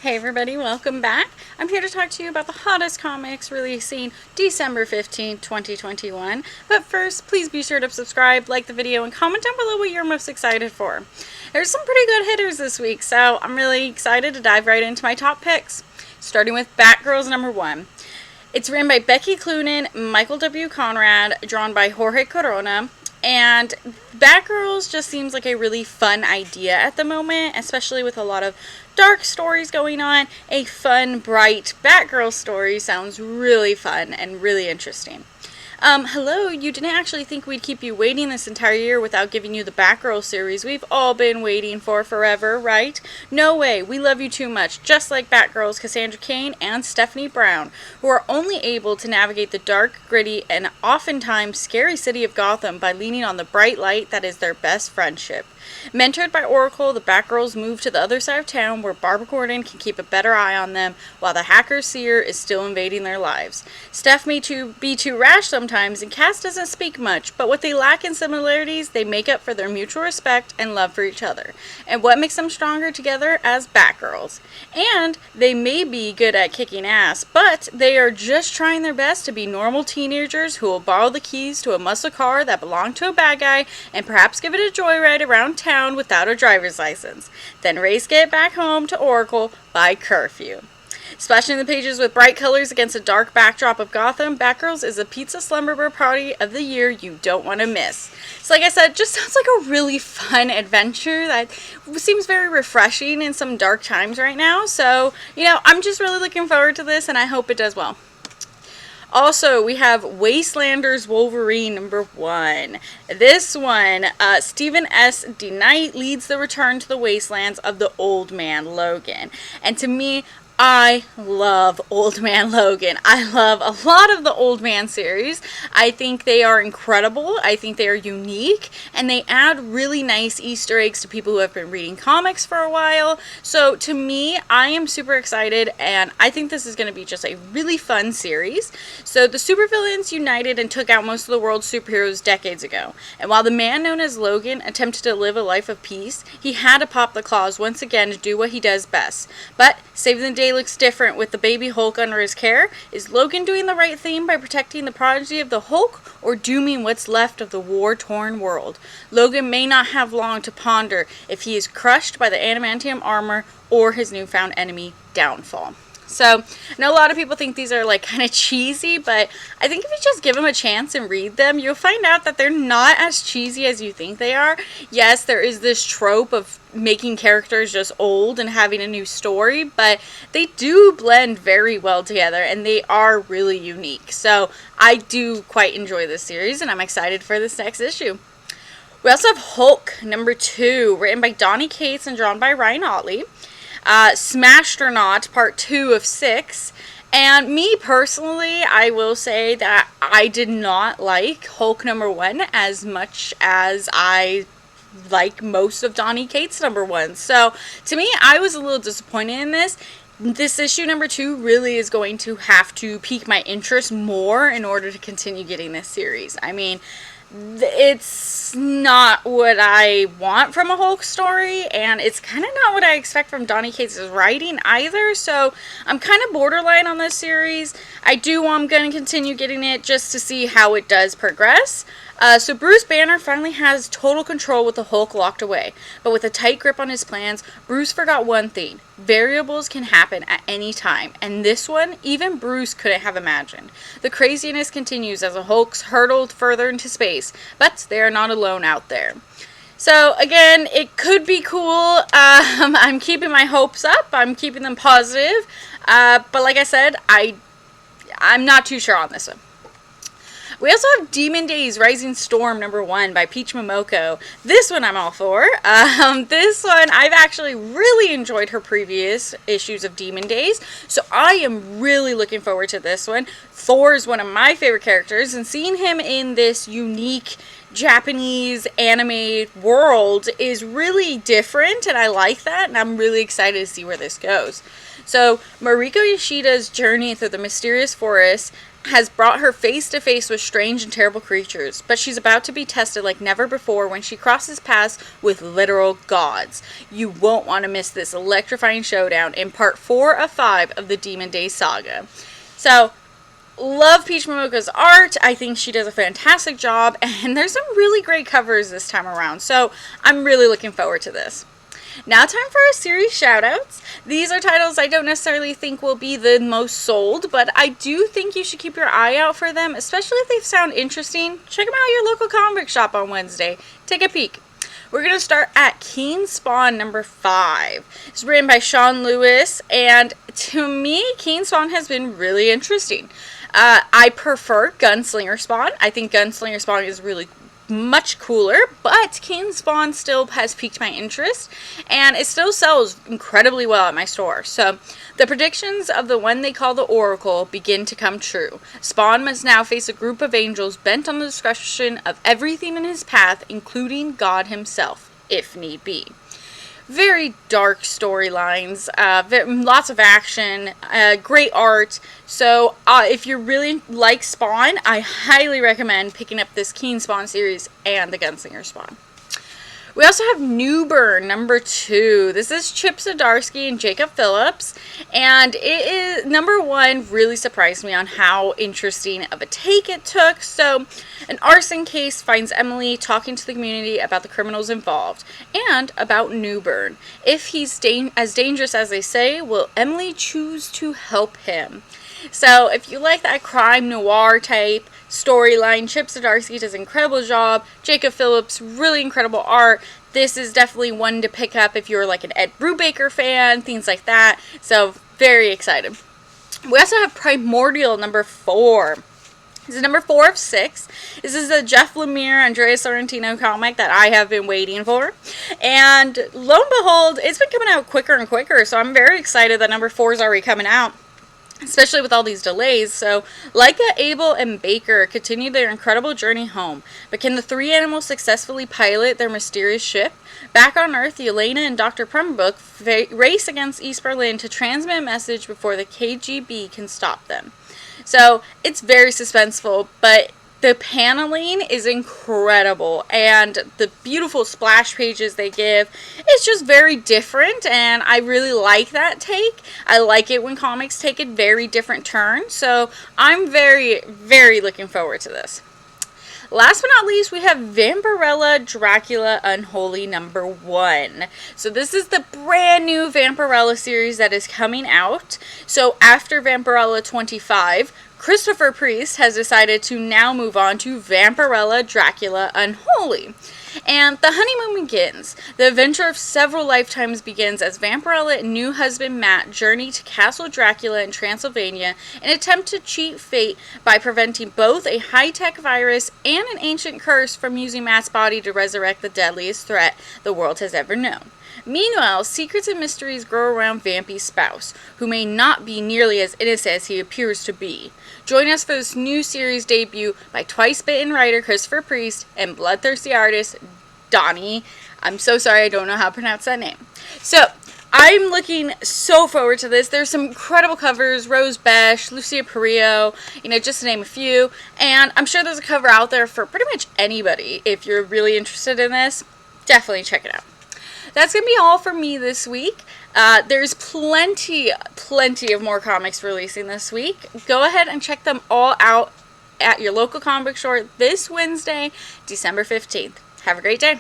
Hey everybody, welcome back. I'm here to talk to you about the hottest comics releasing December 15th, 2021. But first, please be sure to subscribe, like the video, and comment down below what you're most excited for. There's some pretty good hitters this week, so I'm really excited to dive right into my top picks. Starting with Batgirls number 1. It's written by Becky Cloonan, Michael W. Conrad, drawn by Jorge Corona. And Batgirls just seems like a really fun idea at the moment, especially with a lot of dark stories going on. A fun, bright Batgirl story sounds really fun and really interesting. Hello, you didn't actually think we'd keep you waiting this entire year without giving you the Batgirl series we've all been waiting for forever, right? No way, we love you too much, just like Batgirls Cassandra Cain and Stephanie Brown, who are only able to navigate the dark, gritty, and oftentimes scary city of Gotham by leaning on the bright light that is their best friendship. Mentored by Oracle, the Batgirls move to the other side of town where Barbara Gordon can keep a better eye on them while the hacker Seer is still invading their lives. Steph may be too rash sometimes and Cass doesn't speak much, but what they lack in similarities, they make up for their mutual respect and love for each other. And what makes them stronger together as Batgirls. And they may be good at kicking ass, but they are just trying their best to be normal teenagers who will borrow the keys to a muscle car that belonged to a bad guy and perhaps give it a joyride around town without a driver's license, then race get back home to Oracle by curfew. Splashing the pages with bright colors against a dark backdrop of Gotham, Batgirls is a pizza slumber party of the year you don't want to miss. So like I said, just sounds like a really fun adventure that seems very refreshing in some dark times right now. So, I'm just really looking forward to this and I hope it does well. Also, we have Wastelanders Wolverine number 1. This one, Stephen S. DeKnight leads the return to the wastelands of the Old Man Logan. And to me, I love Old Man Logan. I love a lot of the Old Man series. I think they are incredible. I think they are unique. And they add really nice Easter eggs to people who have been reading comics for a while. So to me, I am super excited. And I think this is going to be just a really fun series. So the supervillains united and took out most of the world's superheroes decades ago. And while the man known as Logan attempted to live a life of peace, he had to pop the claws once again to do what he does best. But saving the day looks different with the baby Hulk under his care. Is Logan doing the right thing by protecting the prodigy of the Hulk or dooming what's left of the war-torn world? Logan may not have long to ponder if he is crushed by the adamantium armor or his newfound enemy, Downfall. So, I know a lot of people think these are kind of cheesy, but I think if you just give them a chance and read them, you'll find out that they're not as cheesy as you think they are. Yes, there is this trope of making characters just old and having a new story, but they do blend very well together and they are really unique. So, I do quite enjoy this series and I'm excited for this next issue. We also have Hulk number 2, written by Donny Cates and drawn by Ryan Ottley. Smashed or Not, part 2 of 6. And me personally, I will say that I did not like Hulk number 1 as much as I like most of Donny Cates number 1. So, to me, I was a little disappointed in this. This issue number 2 really is going to have to pique my interest more in order to continue getting this series. I mean, it's not what I want from a Hulk story, and it's kind of not what I expect from Donny Cates' writing either, so I'm kind of borderline on this series. I'm going to continue getting it just to see how it does progress. So Bruce Banner finally has total control with the Hulk locked away, but with a tight grip on his plans, Bruce forgot one thing. Variables can happen at any time, and this one, even Bruce couldn't have imagined. The craziness continues as the Hulks hurtle further into space, but they are not alone out there. So, again, it could be cool. I'm keeping my hopes up. I'm keeping them positive. But like I said, I'm not too sure on this one. We also have Demon Days Rising Storm number 1 by Peach Momoko. This one I'm all for. This one, I've actually really enjoyed her previous issues of Demon Days, so I am really looking forward to this one. Thor is one of my favorite characters, and seeing him in this unique Japanese anime world is really different, and I like that, and I'm really excited to see where this goes. So, Mariko Yoshida's journey through the mysterious forest has brought her face to face with strange and terrible creatures, but she's about to be tested like never before when she crosses paths with literal gods. You won't want to miss this electrifying showdown in part 4 of 5 of the Demon Days saga. So, love Peach Momoko's art. I think she does a fantastic job, and there's some really great covers this time around, so I'm really looking forward to this. Now time for our series shoutouts. These are titles I don't necessarily think will be the most sold, but I do think you should keep your eye out for them, especially if they sound interesting. Check them out at your local comic book shop on Wednesday. Take a peek. We're going to start at Keen Spawn number 5. It's written by Sean Lewis, and to me, Keen Spawn has been really interesting. I prefer Gunslinger Spawn. I think Gunslinger Spawn is really much cooler, but Keen Spawn still has piqued my interest, and it still sells incredibly well at my store. So the predictions of the one they call the Oracle begin to come true. Spawn must now face a group of angels bent on the destruction of everything in his path, including God himself, if need be. Very dark storylines, lots of action, great art. So if you really like Spawn, I highly recommend picking up this Keen Spawn series and the Gunslinger Spawn. We also have Newburn number 2. This is Chip Zdarsky and Jacob Phillips, and it is number 1 really surprised me on how interesting of a take it took. So an arson case finds Emily talking to the community about the criminals involved and about Newburn. If he's as dangerous as they say, will Emily choose to help him? So if you like that crime noir type storyline, Chip Zdarsky does an incredible job. Jacob Phillips, really incredible art. This is definitely one to pick up if you're like an Ed Brubaker fan, things like that. So very excited. We also have Primordial number 4. This is number 4 of 6. This is a Jeff Lemire, Andrea Sorrentino comic that I have been waiting for. And lo and behold, it's been coming out quicker and quicker. So I'm very excited that number 4 is already coming out, especially with all these delays. So Leica, Abel, and Baker continue their incredible journey home. But can the 3 animals successfully pilot their mysterious ship? Back on Earth, Elena and Dr. Prumbook race against East Berlin to transmit a message before the KGB can stop them. So it's very suspenseful, but the paneling is incredible, and the beautiful splash pages they give, it's just very different, and I really like that take. I like it when comics take a very different turn, so I'm very, very looking forward to this. Last but not least, we have Vampirella Dracula Unholy number 1. So this is the brand new Vampirella series that is coming out. So after Vampirella 25, Christopher Priest has decided to now move on to Vampirella Dracula Unholy. And the honeymoon begins. The adventure of several lifetimes begins as Vampirella and new husband Matt journey to Castle Dracula in Transylvania and attempt to cheat fate by preventing both a high-tech virus and an ancient curse from using Matt's body to resurrect the deadliest threat the world has ever known. Meanwhile, secrets and mysteries grow around Vampy's spouse, who may not be nearly as innocent as he appears to be. Join us for this new series debut by twice-bitten writer Christopher Priest and bloodthirsty artist Donnie. I'm so sorry, I don't know how to pronounce that name. So, I'm looking so forward to this. There's some incredible covers, Rose Besch, Lucia Perillo, just to name a few. And I'm sure there's a cover out there for pretty much anybody. If you're really interested in this, definitely check it out. That's going to be all for me this week. There's plenty of more comics releasing this week. Go ahead and check them all out at your local comic book store this Wednesday, December 15th. Have a great day.